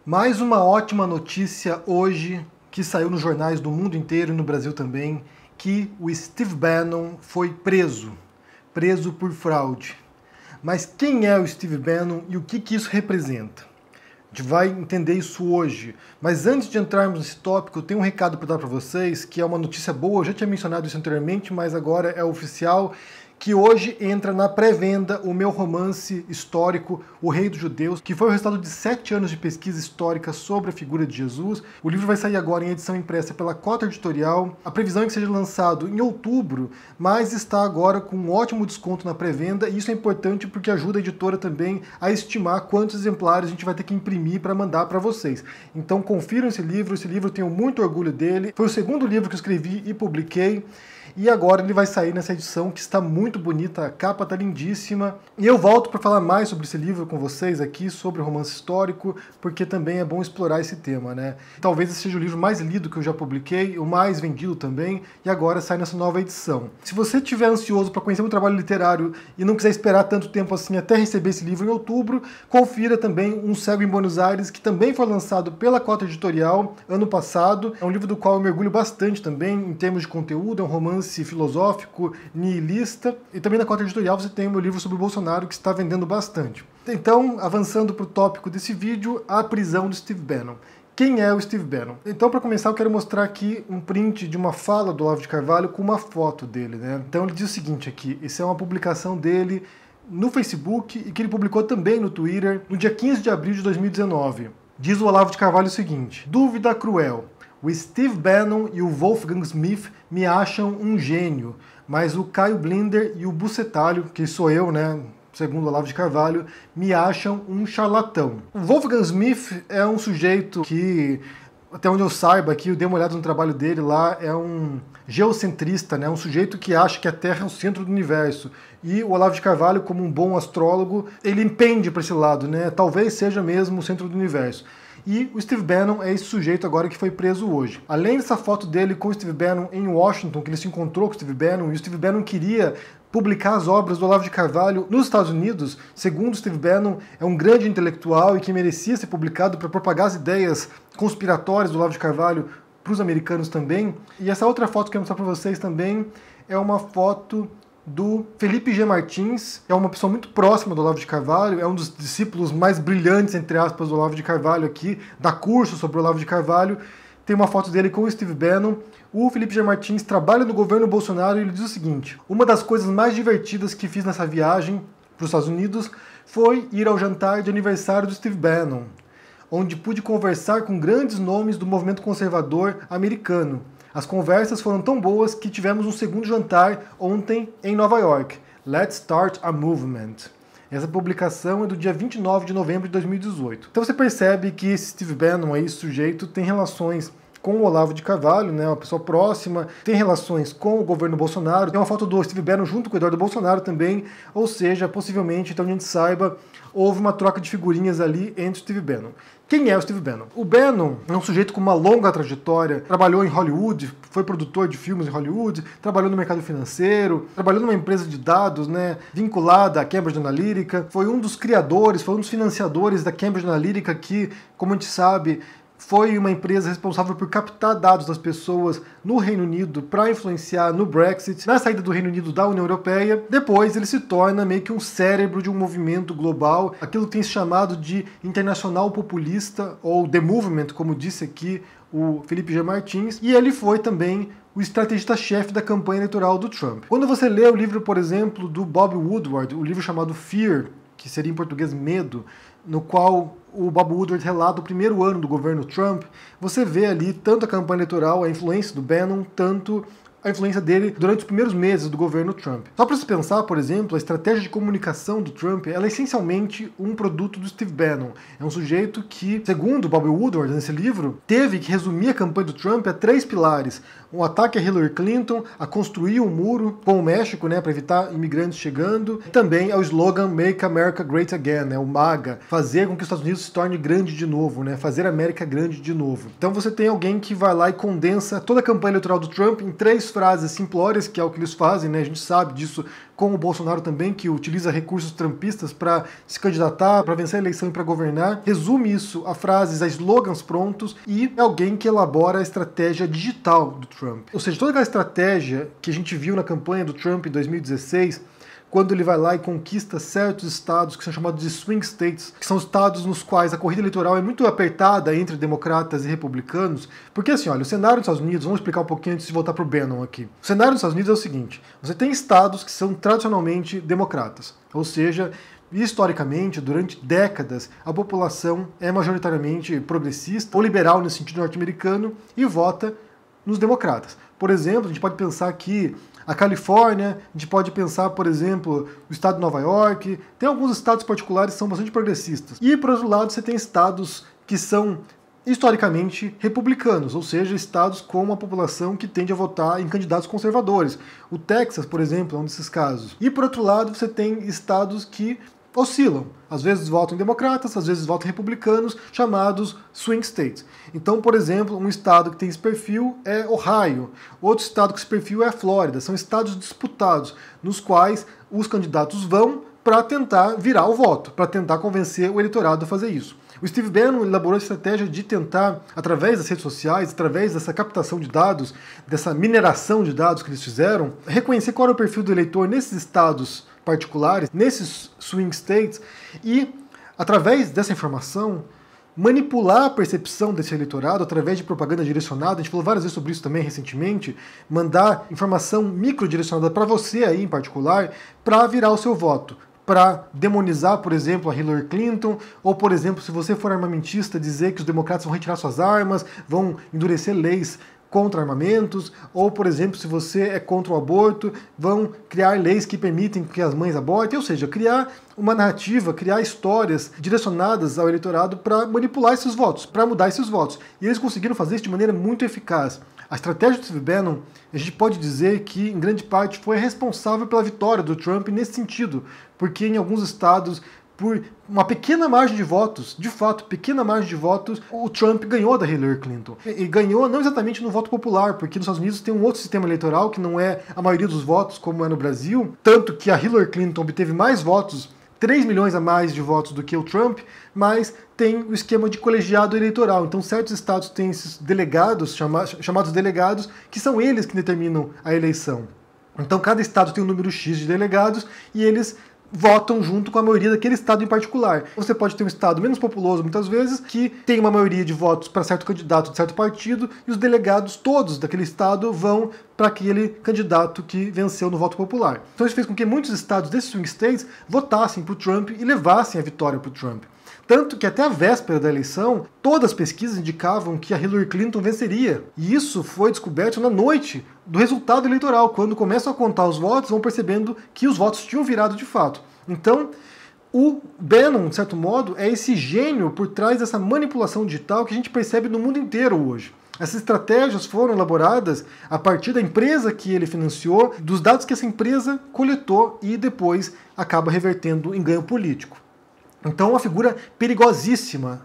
Mais uma ótima notícia hoje, que saiu nos jornais do mundo inteiro e no Brasil também, que o Steve Bannon foi preso por fraude. Mas quem é o Steve Bannon e o que isso representa? A gente vai entender isso hoje. Mas antes de entrarmos nesse tópico, eu tenho um recado para dar para vocês, que é uma notícia boa. Eu já tinha mencionado isso anteriormente, mas agora é oficial, que hoje entra na pré-venda o meu romance histórico, O Rei dos Judeus, que foi o resultado de 7 anos de pesquisa histórica sobre a figura de Jesus. O livro vai sair agora em edição impressa pela Cota Editorial. A previsão é que seja lançado em outubro, mas está agora com um ótimo desconto na pré-venda, e isso é importante porque ajuda a editora também a estimar quantos exemplares a gente vai ter que imprimir para mandar para vocês. Então confiram esse livro eu tenho muito orgulho dele. Foi o segundo livro que eu escrevi e publiquei. E agora ele vai sair nessa edição que está muito bonita, a capa está lindíssima. E eu volto para falar mais sobre esse livro com vocês aqui, sobre o romance histórico, porque também é bom explorar esse tema, né? Talvez esse seja o livro mais lido que eu já publiquei, o mais vendido também, e agora sai nessa nova edição. Se você estiver ansioso para conhecer um trabalho literário e não quiser esperar tanto tempo assim até receber esse livro em outubro, confira também Um Cego em Buenos Aires, que também foi lançado pela Cota Editorial ano passado. É um livro do qual eu mergulho bastante também, em termos de conteúdo, é um romance filosófico, nihilista, e também na Cota Editorial você tem o meu livro sobre o Bolsonaro, que está vendendo bastante. Então, avançando para o tópico desse vídeo, a prisão do Steve Bannon. Quem é o Steve Bannon? Então, para começar, eu quero mostrar aqui um print de uma fala do Olavo de Carvalho com uma foto dele, né? Então ele diz o seguinte aqui, isso é uma publicação dele no Facebook e que ele publicou também no Twitter no dia 15 de abril de 2019. Diz o Olavo de Carvalho o seguinte: dúvida cruel. O Steve Bannon e o Wolfgang Smith me acham um gênio, mas o Caio Blinder e o Bucetalho, que sou eu, né, segundo o Olavo de Carvalho, me acham um charlatão. O Wolfgang Smith é um sujeito que, até onde eu saiba aqui, eu dei uma olhada no trabalho dele lá, é um geocentrista, né, um sujeito que acha que a Terra é o centro do universo. E o Olavo de Carvalho, como um bom astrólogo, ele pende para esse lado, né, talvez seja mesmo o centro do universo. E o Steve Bannon é esse sujeito agora que foi preso hoje. Além dessa foto dele com o Steve Bannon em Washington, que ele se encontrou com o Steve Bannon, e o Steve Bannon queria publicar as obras do Olavo de Carvalho nos Estados Unidos, segundo o Steve Bannon, é um grande intelectual e que merecia ser publicado para propagar as ideias conspiratórias do Olavo de Carvalho para os americanos também. E essa outra foto que eu vou mostrar para vocês também é uma foto do Felipe G. Martins, é uma pessoa muito próxima do Olavo de Carvalho, é um dos discípulos mais brilhantes, entre aspas, do Olavo de Carvalho aqui, dá curso sobre o Olavo de Carvalho. Tem uma foto dele com o Steve Bannon. O Felipe G. Martins trabalha no governo Bolsonaro e ele diz o seguinte: uma das coisas mais divertidas que fiz nessa viagem para os Estados Unidos foi ir ao jantar de aniversário do Steve Bannon, onde pude conversar com grandes nomes do movimento conservador americano. As conversas foram tão boas que tivemos um segundo jantar ontem em Nova York. Let's Start a Movement. Essa publicação é do dia 29 de novembro de 2018. Então você percebe que esse Steve Bannon, esse sujeito, tem relações com o Olavo de Carvalho, né, uma pessoa próxima, tem relações com o governo Bolsonaro, tem uma foto do Steve Bannon junto com o Eduardo Bolsonaro também, ou seja, possivelmente, então a gente saiba, houve uma troca de figurinhas ali entre o Steve Bannon. Quem é o Steve Bannon? O Bannon é um sujeito com uma longa trajetória, trabalhou em Hollywood, foi produtor de filmes em Hollywood, trabalhou no mercado financeiro, trabalhou numa empresa de dados, né, vinculada à Cambridge Analytica, foi um dos criadores, foi um dos financiadores da Cambridge Analytica que, como a gente sabe, foi uma empresa responsável por captar dados das pessoas no Reino Unido para influenciar no Brexit, na saída do Reino Unido da União Europeia. Depois ele se torna meio que um cérebro de um movimento global, aquilo que tem se chamado de internacional populista, ou The Movement, como disse aqui o Felipe G. Martins, e ele foi também o estrategista-chefe da campanha eleitoral do Trump. Quando você lê o livro, por exemplo, do Bob Woodward, o livro chamado Fear, que seria em português Medo, no qual o Bob Woodward relata o primeiro ano do governo Trump, você vê ali tanto a campanha eleitoral, a influência do Bannon, tanto a influência dele durante os primeiros meses do governo Trump. Só para se pensar, por exemplo, a estratégia de comunicação do Trump, ela é essencialmente um produto do Steve Bannon. É um sujeito que, segundo Bob Woodward, nesse livro, teve que resumir a campanha do Trump a 3 pilares. Um ataque a Hillary Clinton, a construir um muro com o México, né, para evitar imigrantes chegando, e também ao slogan Make America Great Again, né, o MAGA, fazer com que os Estados Unidos se torne grande de novo, né, fazer a América grande de novo. Então você tem alguém que vai lá e condensa toda a campanha eleitoral do Trump em 3 frases simplórias, que é o que eles fazem, né? A gente sabe disso com o Bolsonaro também, que utiliza recursos trumpistas para se candidatar, para vencer a eleição e para governar. Resume isso a frases, a slogans prontos, e é alguém que elabora a estratégia digital do Trump. Ou seja, toda aquela estratégia que a gente viu na campanha do Trump em 2016, quando ele vai lá e conquista certos estados que são chamados de swing states, que são estados nos quais a corrida eleitoral é muito apertada entre democratas e republicanos, porque assim, olha, o cenário dos Estados Unidos, vamos explicar um pouquinho antes de voltar para o Bannon aqui. O cenário dos Estados Unidos é o seguinte: você tem estados que são tradicionalmente democratas, ou seja, historicamente, durante décadas, a população é majoritariamente progressista ou liberal nesse sentido norte-americano e vota nos democratas. Por exemplo, a gente pode pensar que a Califórnia, a gente pode pensar, por exemplo, o estado de Nova York, tem alguns estados particulares que são bastante progressistas. E, por outro lado, você tem estados que são historicamente republicanos, ou seja, estados com uma população que tende a votar em candidatos conservadores. O Texas, por exemplo, é um desses casos. E, por outro lado, você tem estados que oscilam. Às vezes votam em democratas, às vezes votam em republicanos, chamados swing states. Então, por exemplo, um estado que tem esse perfil é Ohio. Outro estado com esse perfil é a Flórida. São estados disputados, nos quais os candidatos vão para tentar virar o voto, para tentar convencer o eleitorado a fazer isso. O Steve Bannon elaborou a estratégia de tentar, através das redes sociais, através dessa captação de dados, dessa mineração de dados que eles fizeram, reconhecer qual era o perfil do eleitor nesses estados particulares, nesses swing states, e, através dessa informação, manipular a percepção desse eleitorado através de propaganda direcionada. A gente falou várias vezes sobre isso também recentemente, mandar informação microdirecionada para você aí em particular, para virar o seu voto, para demonizar, por exemplo, a Hillary Clinton, ou, por exemplo, se você for armamentista, dizer que os democratas vão retirar suas armas, vão endurecer leis contra armamentos, ou, por exemplo, se você é contra o aborto, vão criar leis que permitem que as mães abortem, ou seja, criar uma narrativa, criar histórias direcionadas ao eleitorado para manipular esses votos, para mudar esses votos. E eles conseguiram fazer isso de maneira muito eficaz. A estratégia do Steve Bannon, a gente pode dizer que, em grande parte, foi responsável pela vitória do Trump nesse sentido, porque em alguns estados, por uma pequena margem de votos, de fato, pequena margem de votos, o Trump ganhou da Hillary Clinton. E ganhou não exatamente no voto popular, porque nos Estados Unidos tem um outro sistema eleitoral que não é a maioria dos votos, como é no Brasil, tanto que a Hillary Clinton obteve mais votos, 3 milhões a mais de votos do que o Trump, mas tem o esquema de colegiado eleitoral. Então certos estados têm esses delegados, chamados delegados, que são eles que determinam a eleição. Então cada estado tem um número X de delegados e eles votam junto com a maioria daquele estado em particular. Você pode ter um estado menos populoso, muitas vezes, que tem uma maioria de votos para certo candidato de certo partido, e os delegados todos daquele estado vão para aquele candidato que venceu no voto popular. Então isso fez com que muitos estados desses swing states votassem para o Trump e levassem a vitória para o Trump. Tanto que até a véspera da eleição, todas as pesquisas indicavam que a Hillary Clinton venceria. E isso foi descoberto na noite do resultado eleitoral. Quando começam a contar os votos, vão percebendo que os votos tinham virado de fato. Então, o Bannon, de certo modo, é esse gênio por trás dessa manipulação digital que a gente percebe no mundo inteiro hoje. Essas estratégias foram elaboradas a partir da empresa que ele financiou, dos dados que essa empresa coletou e depois acaba revertendo em ganho político. Então, uma figura perigosíssima,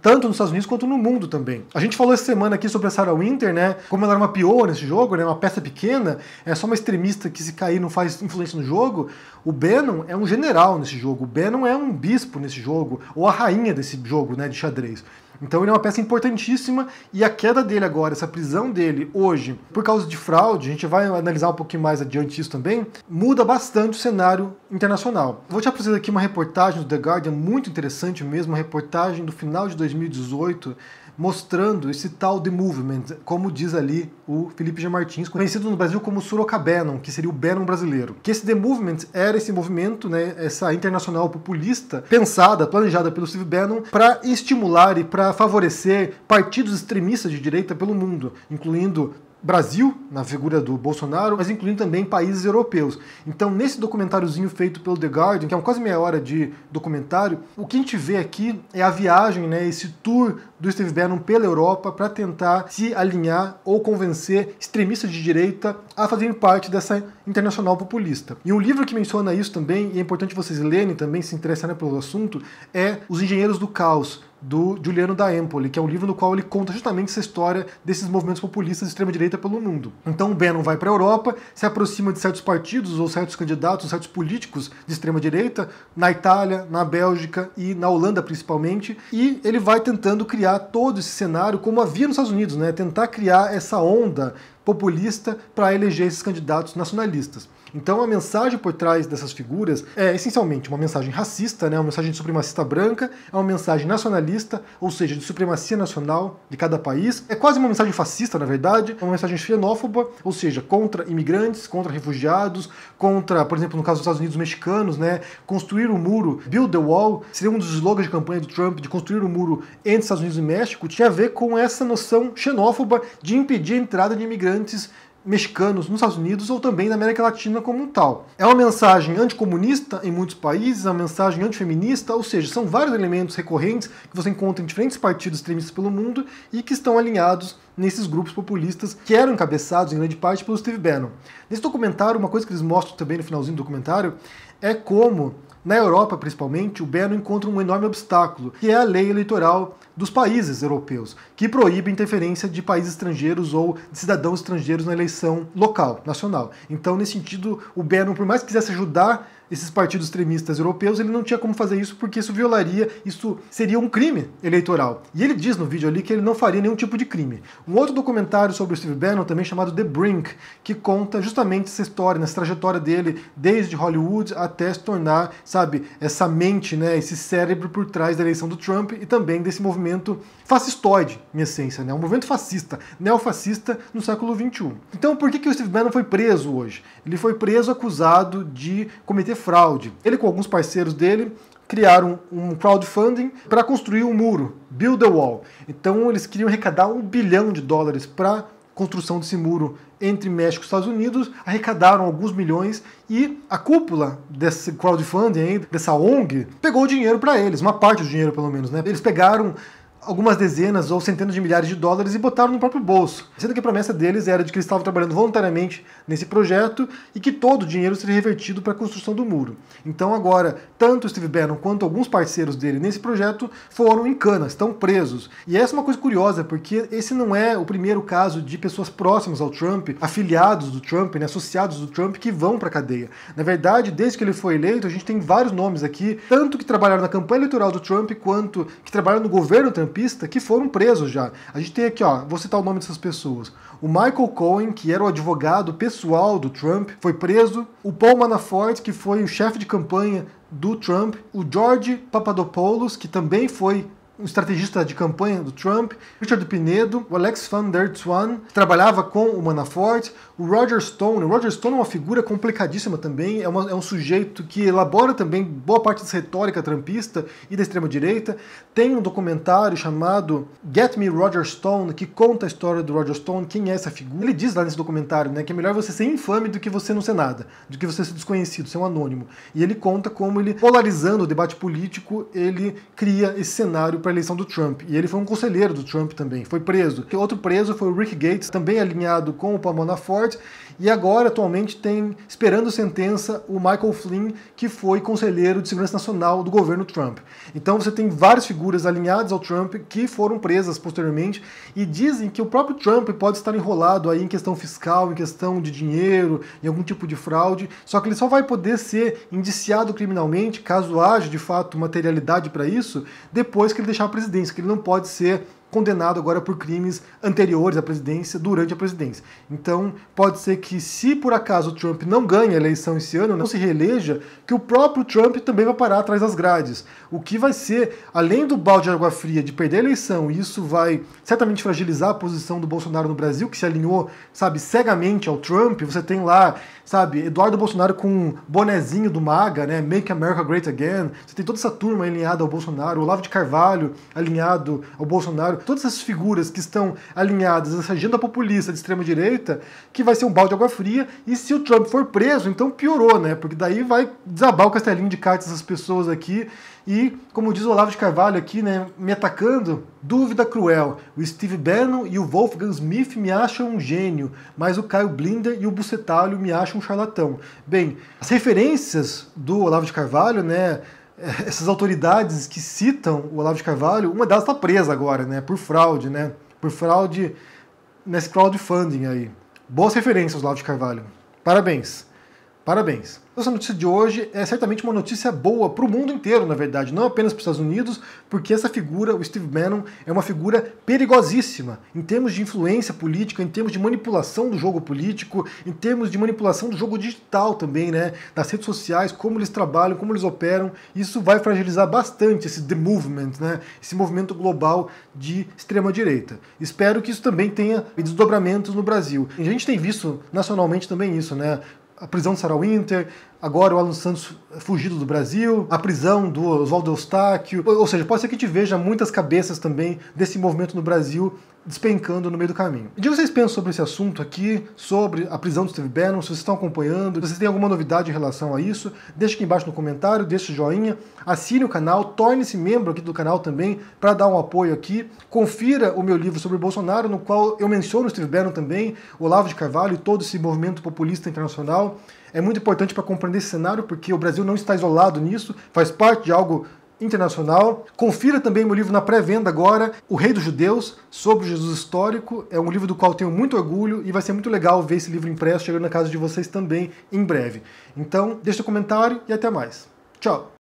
tanto nos Estados Unidos quanto no mundo também. A gente falou essa semana aqui sobre a Sarah Winter, né? Como ela era uma pioa nesse jogo, né? Uma peça pequena, é só uma extremista que se cair não faz influência no jogo. O Bannon é um general nesse jogo, o Bannon é um bispo nesse jogo, ou a rainha desse jogo, né, de xadrez. Então ele é uma peça importantíssima, e a queda dele agora, essa prisão dele hoje, por causa de fraude, a gente vai analisar um pouquinho mais adiante isso também, muda bastante o cenário internacional. Vou te apresentar aqui uma reportagem do The Guardian, muito interessante mesmo, uma reportagem do final de 2018, mostrando esse tal The Movement, como diz ali o Felipe G. Martins, conhecido no Brasil como Sorocabanon, que seria o Bannon brasileiro. Que esse The Movement era esse movimento, né, essa internacional populista, pensada, planejada pelo Steve Bannon, para estimular e para favorecer partidos extremistas de direita pelo mundo, incluindo Brasil, na figura do Bolsonaro, mas incluindo também países europeus. Então, nesse documentáriozinho feito pelo The Guardian, que é quase meia hora de documentário, o que a gente vê aqui é a viagem, né, esse tour do Steve Bannon pela Europa para tentar se alinhar ou convencer extremistas de direita a fazerem parte dessa internacional populista. E um livro que menciona isso também, e é importante vocês lerem também, se interessarem pelo assunto, é Os Engenheiros do Caos, do Giuliano da Empoli, que é um livro no qual ele conta justamente essa história desses movimentos populistas de extrema-direita pelo mundo. Então o Bannon vai para a Europa, se aproxima de certos partidos ou certos candidatos, certos políticos de extrema-direita, na Itália, na Bélgica e na Holanda principalmente, e ele vai tentando criar todo esse cenário como havia nos Estados Unidos, né? Tentar criar essa onda populista para eleger esses candidatos nacionalistas. Então a mensagem por trás dessas figuras é essencialmente uma mensagem racista, né, uma mensagem de supremacista branca, é uma mensagem nacionalista, ou seja, de supremacia nacional de cada país. É quase uma mensagem fascista, na verdade, é uma mensagem xenófoba, ou seja, contra imigrantes, contra refugiados, contra, por exemplo, no caso dos Estados Unidos mexicanos, né, construir o muro, build the wall, seria um dos slogans de campanha do Trump, de construir o muro entre Estados Unidos e México, tinha a ver com essa noção xenófoba de impedir a entrada de imigrantes mexicanos nos Estados Unidos ou também na América Latina como um tal. É uma mensagem anticomunista em muitos países, é uma mensagem antifeminista, ou seja, são vários elementos recorrentes que você encontra em diferentes partidos extremistas pelo mundo e que estão alinhados nesses grupos populistas que eram encabeçados em grande parte pelo Steve Bannon. Nesse documentário, uma coisa que eles mostram também no finalzinho do documentário é como, na Europa principalmente, o Bannon encontra um enorme obstáculo, que é a lei eleitoral dos países europeus, que proíbe a interferência de países estrangeiros ou de cidadãos estrangeiros na eleição local, nacional. Então, nesse sentido, o Bannon, por mais que quisesse ajudar esses partidos extremistas europeus, ele não tinha como fazer isso porque isso violaria, isso seria um crime eleitoral. E ele diz no vídeo ali que ele não faria nenhum tipo de crime. Um outro documentário sobre o Steve Bannon, também chamado The Brink, que conta justamente essa história, nessa trajetória dele, desde Hollywood até se tornar, sabe, essa mente, né, esse cérebro por trás da eleição do Trump e também desse movimento fascistoide, em essência, né, um movimento fascista, neofascista no século XXI. Então, por que o Steve Bannon foi preso hoje? Ele foi preso acusado de cometer fraude. Ele, com alguns parceiros dele, criaram um crowdfunding para construir um muro, Build the Wall. Então eles queriam arrecadar $1 bilhão para a construção desse muro entre México e Estados Unidos, arrecadaram alguns milhões e a cúpula desse crowdfunding, dessa ONG, pegou o dinheiro para eles, uma parte do dinheiro pelo menos, né? Eles pegaram algumas dezenas ou centenas de milhares de dólares e botaram no próprio bolso. Sendo que a promessa deles era de que eles estavam trabalhando voluntariamente nesse projeto e que todo o dinheiro seria revertido para a construção do muro. Então agora, tanto o Steve Bannon quanto alguns parceiros dele nesse projeto foram em cana, estão presos. E essa é uma coisa curiosa, porque esse não é o primeiro caso de pessoas próximas ao Trump, afiliados do Trump, né, associados do Trump, que vão para a cadeia. Na verdade, desde que ele foi eleito, a gente tem vários nomes aqui, tanto que trabalharam na campanha eleitoral do Trump, quanto que trabalharam no governo trumpista, que foram presos já. A gente tem aqui, ó, vou citar o nome dessas pessoas. O Michael Cohen, que era o advogado pessoal do Trump, foi preso. O Paul Manafort, que foi o chefe de campanha do Trump. O George Papadopoulos, que também foi um estrategista de campanha do Trump, Richard Pinedo, o Alex van der Zwaan, que trabalhava com o Manafort, o Roger Stone. O Roger Stone é uma figura complicadíssima também, é um sujeito que elabora também boa parte dessa retórica trumpista e da extrema-direita. Tem um documentário chamado Get Me Roger Stone, que conta a história do Roger Stone, quem é essa figura. Ele diz lá nesse documentário, né, que é melhor você ser infame do que você não ser nada, do que você ser desconhecido, ser um anônimo. E ele conta como ele, polarizando o debate político, ele cria esse cenário para a eleição do Trump. E ele foi um conselheiro do Trump também, foi preso. Outro preso foi o Rick Gates, também alinhado com o Paul Manafort, e agora, atualmente, tem, esperando sentença, o Michael Flynn, que foi conselheiro de segurança nacional do governo Trump. Então você tem várias figuras alinhadas ao Trump que foram presas posteriormente e dizem que o próprio Trump pode estar enrolado aí em questão fiscal, em questão de dinheiro, em algum tipo de fraude, só que ele só vai poder ser indiciado criminalmente, caso haja de fato materialidade para isso, depois que ele deixar a presidência, que ele não pode ser condenado agora por crimes anteriores à presidência, durante a presidência. Então, pode ser que, se por acaso o Trump não ganha a eleição esse ano, não se reeleja, que o próprio Trump também vai parar atrás das grades. O que vai ser, além do balde de água fria de perder a eleição, e isso vai certamente fragilizar a posição do Bolsonaro no Brasil, que se alinhou, sabe, cegamente ao Trump. Você tem lá, sabe, Eduardo Bolsonaro com um bonezinho do MAGA, né, Make America Great Again. Você tem toda essa turma alinhada ao Bolsonaro, o Olavo de Carvalho alinhado ao Bolsonaro. Todas essas figuras que estão alinhadas a essa agenda populista de extrema-direita, que vai ser um balde de água fria, e se o Trump for preso, então piorou, né? Porque daí vai desabar o castelinho de cartas dessas pessoas aqui, e, como diz o Olavo de Carvalho aqui, né, me atacando, dúvida cruel. O Steve Bannon e o Wolfgang Smith me acham um gênio, mas o Caio Blinder e o Bucetalho me acham um charlatão. Bem, as referências do Olavo de Carvalho, né, essas autoridades que citam o Olavo de Carvalho, uma delas está presa agora, né? Por fraude, né? Por fraude nesse crowdfunding aí. Boas referências, Olavo de Carvalho. Parabéns. Parabéns. Essa notícia de hoje é certamente uma notícia boa para o mundo inteiro, na verdade, não apenas para os Estados Unidos, porque essa figura, o Steve Bannon, é uma figura perigosíssima em termos de influência política, em termos de manipulação do jogo político, em termos de manipulação do jogo digital também, né? Das redes sociais, como eles trabalham, como eles operam. Isso vai fragilizar bastante esse The Movement, né? Esse movimento global de extrema-direita. Espero que isso também tenha desdobramentos no Brasil. A gente tem visto nacionalmente também isso, né? A prisão de Sarah Winter, agora o Alan Santos fugido do Brasil, a prisão do Oswaldo Eustáquio, ou seja, pode ser que a gente veja muitas cabeças também desse movimento no Brasil despencando no meio do caminho. E o que vocês pensam sobre esse assunto aqui, sobre a prisão do Steve Bannon, se vocês estão acompanhando, se vocês têm alguma novidade em relação a isso, deixe aqui embaixo no comentário, deixe o joinha, assine o canal, torne-se membro aqui do canal também para dar um apoio aqui, confira o meu livro sobre Bolsonaro, no qual eu menciono o Steve Bannon também, o Olavo de Carvalho e todo esse movimento populista internacional. É muito importante para compreender esse cenário, porque o Brasil não está isolado nisso, faz parte de algo internacional. Confira também meu livro na pré-venda agora, O Rei dos Judeus, sobre o Jesus histórico. É um livro do qual tenho muito orgulho e vai ser muito legal ver esse livro impresso chegando na casa de vocês também em breve. Então, deixa um comentário e até mais. Tchau!